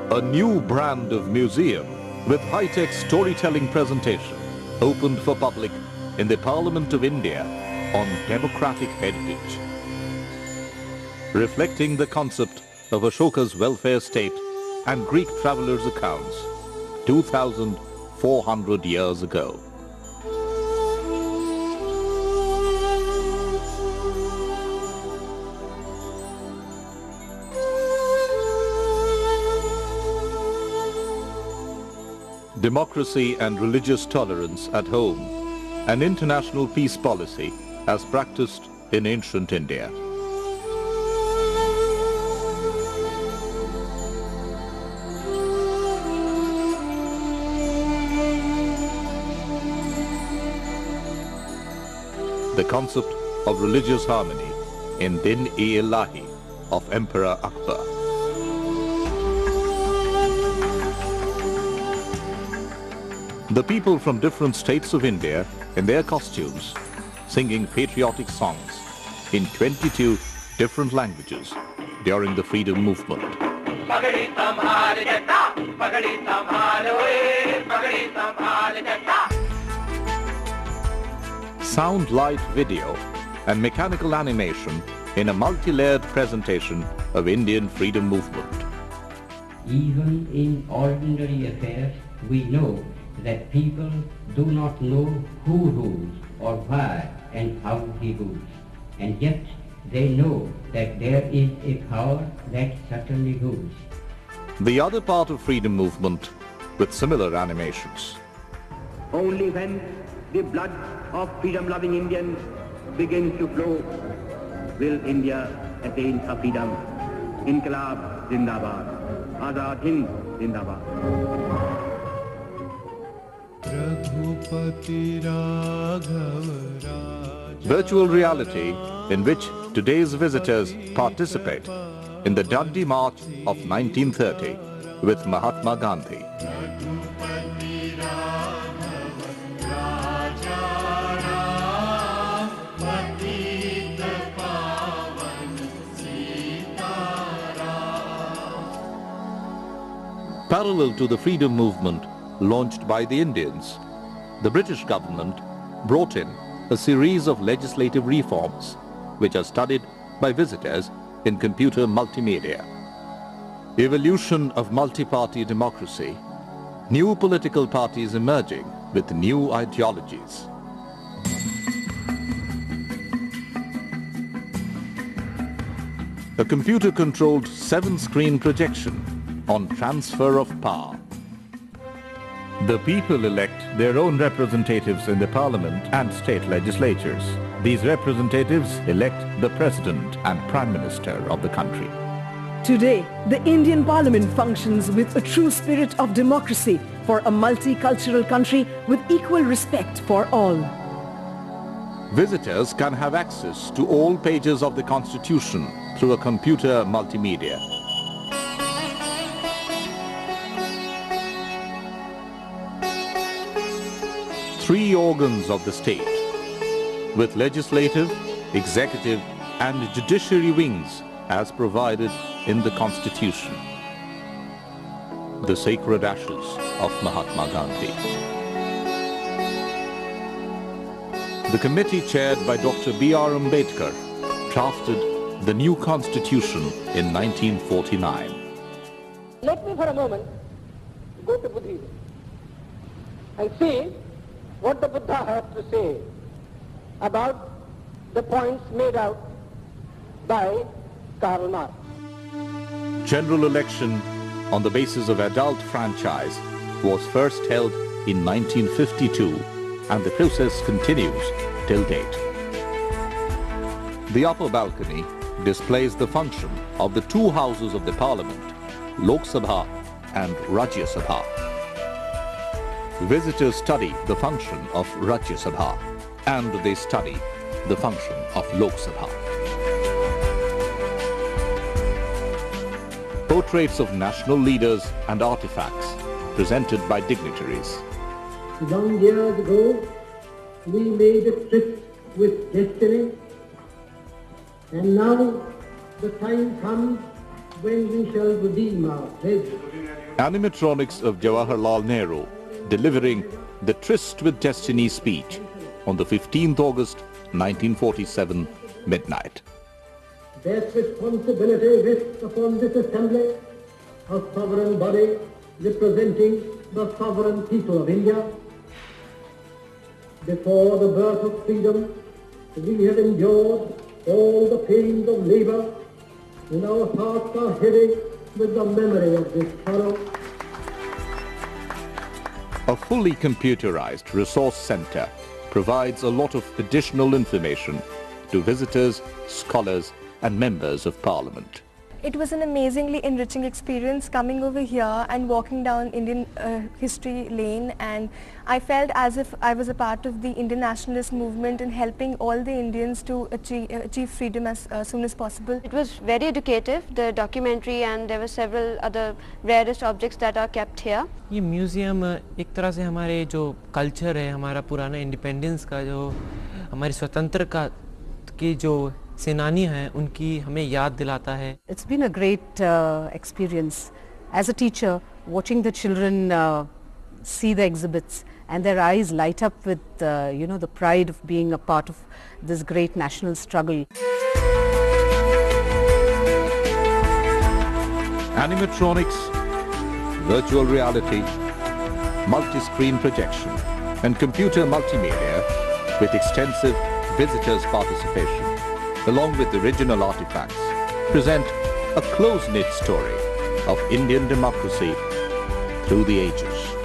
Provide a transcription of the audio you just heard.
A new brand of museum with high-tech storytelling presentation opened for public in the Parliament of India on democratic heritage. Reflecting the concept of Ashoka's welfare state and Greek travelers' accounts 2,400 years ago. Democracy and religious tolerance at home, an international peace policy as practiced in ancient India. The concept of religious harmony in Din-e-Ilahi of Emperor Akbar. The people from different states of India in their costumes singing patriotic songs in 22 different languages during the freedom movement. Sound, light, video and mechanical animation in a multi-layered presentation of Indian freedom movement. Even in ordinary affairs, we know that people do not know who rules or why and how he rules. And yet they know that there is a power that certainly rules. The other part of freedom movement with similar animations. Only when the blood of freedom-loving Indians begins to flow will India attain her freedom. Inqilab Zindabad. Azad Hind Zindabad. Virtual reality in which today's visitors participate in the Dandi March of 1930 with Mahatma Gandhi. Parallel to the freedom movement launched by the Indians, the British government brought in a series of legislative reforms which are studied by visitors in computer multimedia. Evolution of multi-party democracy, new political parties emerging with new ideologies. A computer-controlled 7-screen projection on transfer of power. The people elect their own representatives in the parliament and state legislatures. These representatives elect the president and prime minister of the country. Today, the Indian parliament functions with a true spirit of democracy for a multicultural country with equal respect for all. Visitors can have access to all pages of the Constitution through a computer multimedia. Three organs of the state, with legislative, executive and judiciary wings as provided in the Constitution. The sacred ashes of Mahatma Gandhi. The committee chaired by Dr. B.R. Ambedkar drafted the new Constitution in 1949. Let me for a moment go to Buddhism and see what the Buddha has to say about the points made out by Karl Marx. General election on the basis of adult franchise was first held in 1952 and the process continues till date. The upper balcony displays the function of the two houses of the parliament, Lok Sabha and Rajya Sabha. Visitors study the function of Rajya Sabha and they study the function of Lok Sabha. Portraits of national leaders and artifacts presented by dignitaries. Long years ago, we made a tryst with destiny, and now the time comes when we shall redeem our pledge. Animatronics of Jawaharlal Nehru delivering the Tryst with Destiny speech on the 15th August 1947 midnight. That responsibility rests upon this assembly, a sovereign body representing the sovereign people of India. Before the birth of freedom, we have endured all the pains of labor, and our hearts are heavy with the memory of this sorrow. A fully computerized resource center provides a lot of additional information to visitors, scholars and members of Parliament. It was an amazingly enriching experience coming over here and walking down Indian history lane, and I felt as if I was a part of the Indian nationalist movement in helping all the Indians to achieve freedom as soon as possible. It was very educative, the documentary, and there were several other rarest objects that are kept here. ये museum एक तरह से हमारे जो culture है, हमारा पुराना independence का जो हमारी स्वतंत्रता की जो सेनानी हैं उनकी हमें याद दिलाता है. It's been a great experience as a teacher, watching the children see the exhibits and their eyes light up with the pride of being a part of this great national struggle. Animatronics, virtual reality, multi-screen projection and computer multimedia with extensive visitors' participation, along with original artifacts, present a close-knit story of Indian democracy through the ages.